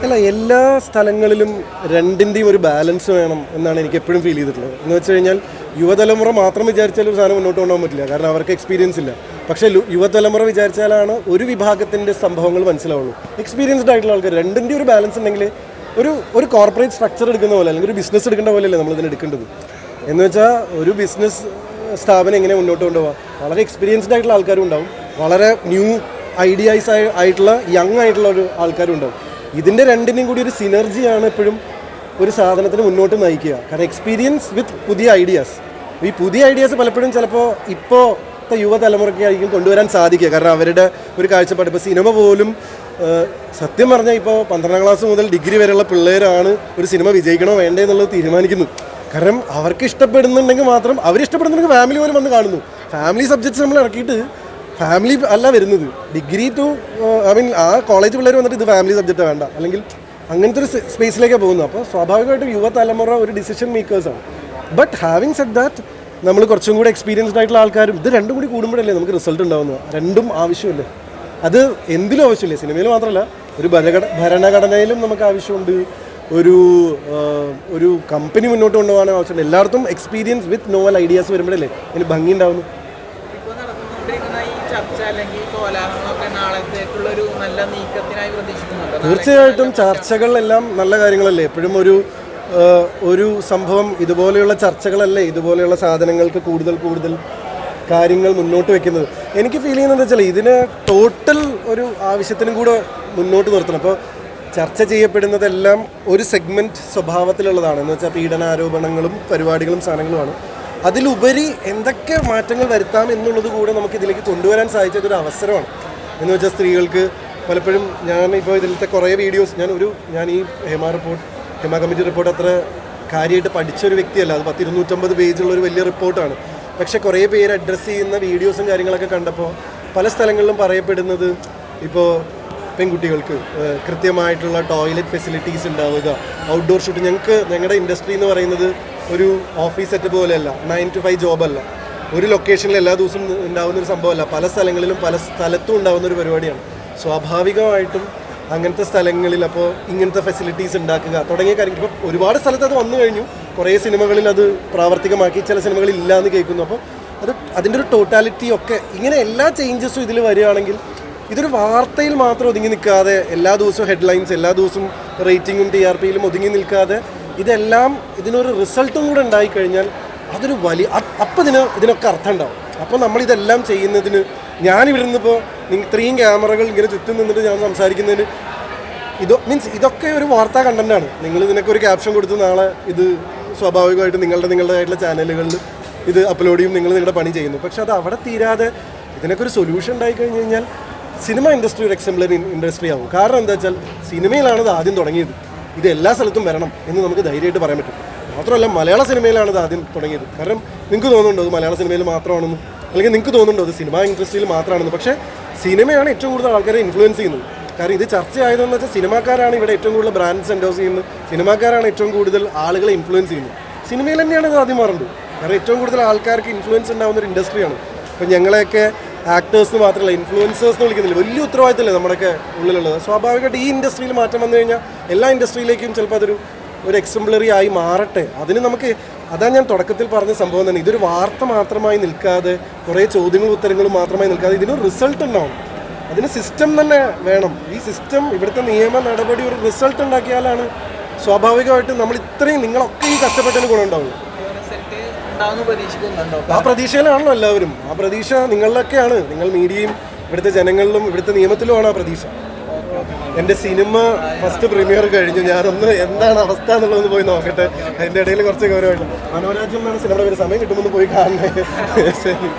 അല്ല, എല്ലാ സ്ഥലങ്ങളിലും രണ്ടിൻ്റെയും ഒരു ബാലൻസ് വേണം എന്നാണ് എനിക്ക് എപ്പോഴും ഫീൽ ചെയ്തിട്ടുള്ളത്. എന്ന് വെച്ച് കഴിഞ്ഞാൽ യുവതലമുറ മാത്രം വിചാരിച്ചാൽ ഒരു സാധനം മുന്നോട്ട് കൊണ്ടുപോകാൻ പറ്റില്ല, കാരണം അവർക്ക് എക്സ്പീരിയൻസ് ഇല്ല. പക്ഷേ യുവതലമുറ വിചാരിച്ചാലാണ് ഒരു വിഭാഗത്തിൻ്റെ സംഭവങ്ങൾ മനസ്സിലാവുള്ളൂ. എക്സ്പീരിയൻസ്ഡ് ആയിട്ടുള്ള ആൾക്കാർ രണ്ടിൻ്റെ ഒരു ബാലൻസ് ഉണ്ടെങ്കിൽ ഒരു കോർപ്പറേറ്റ് സ്ട്രക്ചർ എടുക്കുന്ന പോലെ അല്ലെങ്കിൽ ഒരു ബിസിനസ് എടുക്കേണ്ട പോലെയല്ലേ നമ്മളിതിന് എടുക്കേണ്ടത്. എന്ന് വെച്ചാൽ ഒരു ബിസിനസ് സ്ഥാപനം എങ്ങനെ മുന്നോട്ട് കൊണ്ടുപോകാം, വളരെ എക്സ്പീരിയൻസ്ഡ് ആയിട്ടുള്ള ആൾക്കാരും ഉണ്ടാവും, വളരെ ന്യൂ ഐഡിയാസ് ആയിട്ടുള്ള യങ് ആയിട്ടുള്ള ഒരു ആൾക്കാരും ഉണ്ടാവും. ഇതിൻ്റെ രണ്ടിനും കൂടി ഒരു സിനർജിയാണ് എപ്പോഴും ഒരു സാധനത്തിന് മുന്നോട്ട് നയിക്കുക. കാരണം എക്സ്പീരിയൻസ് വിത്ത് പുതിയ ഐഡിയാസ്. ഈ പുതിയ ഐഡിയാസ് പലപ്പോഴും ചിലപ്പോൾ ഇപ്പോഴത്തെ യുവതലമുറയ്ക്കായിരിക്കും കൊണ്ടുവരാൻ സാധിക്കുക. കാരണം അവരുടെ ഒരു കാഴ്ചപ്പാട്, ഇപ്പോൾ സിനിമ പോലും സത്യം പറഞ്ഞാൽ ഇപ്പോൾ 12ാം ക്ലാസ് മുതൽ ഡിഗ്രി വരെയുള്ള പിള്ളേരാണ് ഒരു സിനിമ വിജയിക്കണോ വേണ്ടേ എന്നുള്ളത് തീരുമാനിക്കുന്നത്. കാരണം അവർക്ക് ഇഷ്ടപ്പെടുന്നുണ്ടെങ്കിൽ മാത്രം, അവരിഷ്ടപ്പെടുന്നുണ്ടെങ്കിൽ ഫാമിലി പോലും വന്ന് കാണുന്നു. ഫാമിലി സബ്ജക്ട്സ് നമ്മൾ ഇറക്കിയിട്ട് ഫാമിലി അല്ല വരുന്നത്, ഡിഗ്രി ടു ആ കോളേജ് പിള്ളേർ വന്നിട്ട് ഇത് ഫാമിലി സബ്ജക്റ്റ് വേണ്ട, അല്ലെങ്കിൽ അങ്ങനത്തെ ഒരു സ്പേസിലേക്കാണ് പോകുന്നത്. അപ്പോൾ സ്വാഭാവികമായിട്ടും യുവതലമുറ ഒരു ഡിസിഷൻ മേക്കേഴ്സാണ്. ബട്ട് ഹാവിങ് സെഡ് ദാറ്റ്, നമ്മൾ കുറച്ചും കൂടി എക്സ്പീരിയൻസ്ഡ് ആയിട്ടുള്ള ആൾക്കാരും ഇത് രണ്ടും കൂടി കൂടുമ്പോഴല്ലേ നമുക്ക് റിസൾട്ട് ഉണ്ടാകുന്നത്. രണ്ടും ആവശ്യമില്ലേ, അത് എന്തിലും ആവശ്യമില്ലേ, സിനിമയിൽ മാത്രമല്ല ഒരു ഭരണഘടനയിലും നമുക്ക് ആവശ്യമുണ്ട്, ഒരു കമ്പനി മുന്നോട്ട് കൊണ്ടുപോകാൻ ആവശ്യമുണ്ട്. എല്ലായിടത്തും എക്സ്പീരിയൻസ് വിത്ത് നോവൽ ഐഡിയാസ് വരുമ്പോഴല്ലേ അതിന് ഭംഗി ഉണ്ടാവുന്നു. തീർച്ചയായിട്ടും ചർച്ചകളെല്ലാം നല്ല കാര്യങ്ങളല്ലേ. എപ്പോഴും ഒരു സംഭവം ഇതുപോലെയുള്ള ചർച്ചകളല്ലേ ഇതുപോലെയുള്ള സാധനങ്ങൾക്ക് കൂടുതൽ കാര്യങ്ങൾ മുന്നോട്ട് വെക്കുന്നത്. എനിക്ക് ഫീൽ ചെയ്യുന്നത് വെച്ചാൽ ഇതിന് ടോട്ടൽ ഒരു ആവശ്യത്തിനും കൂടെ മുന്നോട്ട് നിർത്തണം. അപ്പോൾ ചർച്ച ചെയ്യപ്പെടുന്നതെല്ലാം ഒരു സെഗ്മെൻറ്റ് സ്വഭാവത്തിലുള്ളതാണ്. എന്ന് വെച്ചാൽ പീഡനാരോപണങ്ങളും പരിപാടികളും സാധനങ്ങളുമാണ്. അതിലുപരി എന്തൊക്കെ മാറ്റങ്ങൾ വരുത്താം എന്നുള്ളത് കൂടെ നമുക്ക് ഇതിലേക്ക് കൊണ്ടുവരാൻ സാധിച്ചതൊരു അവസരമാണ്. എന്ന് വെച്ചാൽ സ്ത്രീകൾക്ക് പലപ്പോഴും, ഞാനിപ്പോൾ ഇതിലത്തെ കുറേ വീഡിയോസ് ഞാൻ ഈ ഹേമ കമ്മിറ്റി റിപ്പോർട്ട് അത്ര കാര്യമായിട്ട് പഠിച്ചൊരു വ്യക്തിയല്ല. അത് 250 പേജുള്ളൊരു വലിയ റിപ്പോർട്ടാണ്. പക്ഷേ കുറേ പേര് അഡ്രസ്സ് ചെയ്യുന്ന വീഡിയോസും കാര്യങ്ങളൊക്കെ കണ്ടപ്പോൾ പല സ്ഥലങ്ങളിലും പറയപ്പെടുന്നത്, ഇപ്പോൾ പെൺകുട്ടികൾക്ക് കൃത്യമായിട്ടുള്ള ടോയ്ലറ്റ് ഫെസിലിറ്റീസ് ഉണ്ടാവുക, ഔട്ട്ഡോർ ഷൂട്ട്. ഞങ്ങളുടെ ഇൻഡസ്ട്രി എന്ന് പറയുന്നത് ഒരു ഓഫീസ് സെറ്റപ്പ് പോലെയല്ല, 9 to 5 ജോബല്ല, ഒരു ലൊക്കേഷനിൽ എല്ലാ ദിവസവും ഉണ്ടാകുന്നൊരു സംഭവമല്ല, പല സ്ഥലങ്ങളിലും പല സ്ഥലത്തും ഉണ്ടാകുന്നൊരു പരിപാടിയാണ്. സ്വാഭാവികമായിട്ടും അങ്ങനത്തെ സ്ഥലങ്ങളിൽ അപ്പോൾ ഇങ്ങനത്തെ ഫെസിലിറ്റീസ് ഉണ്ടാക്കുക തുടങ്ങിയ കാര്യങ്ങൾ ഇപ്പോൾ ഒരുപാട് സ്ഥലത്ത് അത് വന്നു കഴിഞ്ഞു. കുറേ സിനിമകളിൽ അത് പ്രാവർത്തികമാക്കി, ചില സിനിമകളിൽ ഇല്ല എന്ന് കേൾക്കുന്നു. അപ്പോൾ അതിൻ്റെ ഒരു ടോട്ടാലിറ്റി ഒക്കെ ഇങ്ങനെ എല്ലാ ചേഞ്ചസും ഇതിൽ വരികയാണെങ്കിൽ ഇതൊരു വാർത്തയിൽ മാത്രം ഒതുങ്ങി നിൽക്കാതെ, എല്ലാ ദിവസവും ഹെഡ്ലൈൻസ്, എല്ലാ ദിവസവും റേറ്റിങ്ങും TRPയിലും ഒതുങ്ങി നിൽക്കാതെ ഇതെല്ലാം ഇതിനൊരു റിസൾട്ടും കൂടെ ഉണ്ടായിക്കഴിഞ്ഞാൽ അതൊരു വലിയ അപ്പം ഇതിനൊക്കെ അർത്ഥം ഉണ്ടാവും. അപ്പോൾ നമ്മളിതെല്ലാം ചെയ്യുന്നതിന്, ഞാനിവിടെ നിന്നിപ്പോൾ ഇത്രയും ക്യാമറകൾ ഇങ്ങനെ ചുറ്റും നിന്നിട്ട് ഞാൻ സംസാരിക്കുന്നതിന് ഇതൊക്കെ ഒരു വാർത്താ കണ്ടന്റാണ്. നിങ്ങൾ ഇതിനൊക്കെ ഒരു ക്യാപ്ഷൻ കൊടുത്ത് നാളെ ഇത് സ്വാഭാവികമായിട്ട് നിങ്ങളുടേതായിട്ടുള്ള ചാനലുകളിൽ ഇത് അപ്ലോഡ് ചെയ്യും, നിങ്ങളുടെ പണി ചെയ്യുന്നു. പക്ഷെ അത് അവിടെ തീരാതെ ഇതിനൊക്കെ ഒരു സൊല്യൂഷൻ ഉണ്ടായി കഴിഞ്ഞ് കഴിഞ്ഞാൽ സിനിമ ഇൻഡസ്ട്രി ഒരു എക്സംപ്ലറി ഇൻഡസ്ട്രി ആവും. കാരണം എന്താ വെച്ചാൽ സിനിമയിലാണ് ഇത് ആദ്യം തുടങ്ങിയത്. ഇത് എല്ലാ സ്ഥലത്തും വരണം എന്ന് നമുക്ക് ധൈര്യമായിട്ട് പറയാൻ പറ്റും. മാത്രമല്ല മലയാള സിനിമയിലാണ് ഇത് ആദ്യം തുടങ്ങിയത്. കാരണം നിങ്ങൾക്ക് തോന്നുന്നുണ്ടോ അത് മലയാള സിനിമയിൽ മാത്രമാണെന്ന്, അല്ലെങ്കിൽ നിങ്ങൾക്ക് തോന്നുന്നുണ്ടോ അത് സിനിമ ഇൻഡസ്ട്രിയിൽ മാത്രമാണെന്ന്. പക്ഷേ സിനിമയാണ് ഏറ്റവും കൂടുതൽ ആൾക്കാരെ ഇൻഫ്ലുവൻസ് ചെയ്യുന്നത്. കാരണം ഇത് ചർച്ചയായതെന്ന് വെച്ചാൽ സിനിമാക്കാരാണ് ഇവിടെ ഏറ്റവും കൂടുതൽ ബ്രാൻഡ്സ് എൻഡോസ് ചെയ്യുന്നത്, സിനിമാക്കാരാണ് ഏറ്റവും കൂടുതൽ ആളുകളെ ഇൻഫ്ലുവൻസ് ചെയ്യുന്നത്. സിനിമയിൽ തന്നെയാണ് ഇത് ആദ്യം മാറുന്നത്. കാരണം ഏറ്റവും കൂടുതൽ ആൾക്കാർക്ക് ഇൻഫ്ലുവൻസ് ഉണ്ടാകുന്ന ഒരു ഇൻഡസ്ട്രിയാണ്. അപ്പം ഞങ്ങളെയൊക്കെ ആക്ടേഴ്സ് മാത്രമല്ല ഇൻഫ്ലുവൻസേഴ്സ് എന്ന് വിളിക്കുന്നില്ല, വലിയ ഉത്തരവാദിത്തമല്ലേ നമ്മുടെയൊക്കെ ഉള്ളിലുള്ളത്. സ്വാഭാവികമായിട്ട് ഈ ഇൻഡസ്ട്രിയിൽ മാറ്റം വന്നു കഴിഞ്ഞാൽ എല്ലാ ഇൻഡസ്ട്രിയിലേക്കും ചിലപ്പോൾ ഒരു എക്സംപ്ലറി ആയി മാറട്ടെ. അതിന് നമുക്ക്, അതാണ് ഞാൻ തുടക്കത്തിൽ പറഞ്ഞ സംഭവം തന്നെ, ഇതൊരു വാർത്ത മാത്രമായി നിൽക്കാതെ, കുറേ ചോദ്യങ്ങളും ഉത്തരങ്ങളും മാത്രമായി നിൽക്കാതെ ഇതിനൊരു റിസൾട്ട് ഉണ്ടാവും. അതിന് സിസ്റ്റം തന്നെ വേണം. ഈ സിസ്റ്റം, ഇവിടുത്തെ നിയമ നടപടി ഒരു റിസൾട്ട് ഉണ്ടാക്കിയാലാണ് സ്വാഭാവികമായിട്ട് നമ്മൾ ഇത്രയും നിങ്ങളൊക്കെ ഈ കഷ്ടപ്പെട്ടതിന് ഗുണമുണ്ടാവും. ആ പ്രതീക്ഷയിലാണല്ലോ എല്ലാവരും. ആ പ്രതീക്ഷ നിങ്ങളിലൊക്കെയാണ്. നിങ്ങൾ മീഡിയയും ഇവിടുത്തെ ജനങ്ങളിലും ഇവിടുത്തെ നിയമത്തിലുമാണ് ആ പ്രതീക്ഷ. എൻ്റെ സിനിമ ഫസ്റ്റ് പ്രീമിയർ കഴിഞ്ഞു. ഞാനൊന്ന് എന്താണ് അവസ്ഥ എന്നുള്ളതൊന്ന് പോയി നോക്കട്ടെ. അതിൻ്റെ ഇടയിൽ കുറച്ച് ഗൗരവമായിട്ട് മനോരാജ്യം എന്നാണ് സിനിമയുടെ പേര്. സമയം കിട്ടുമ്പോൾ പോയി കാണണേ. ശരി.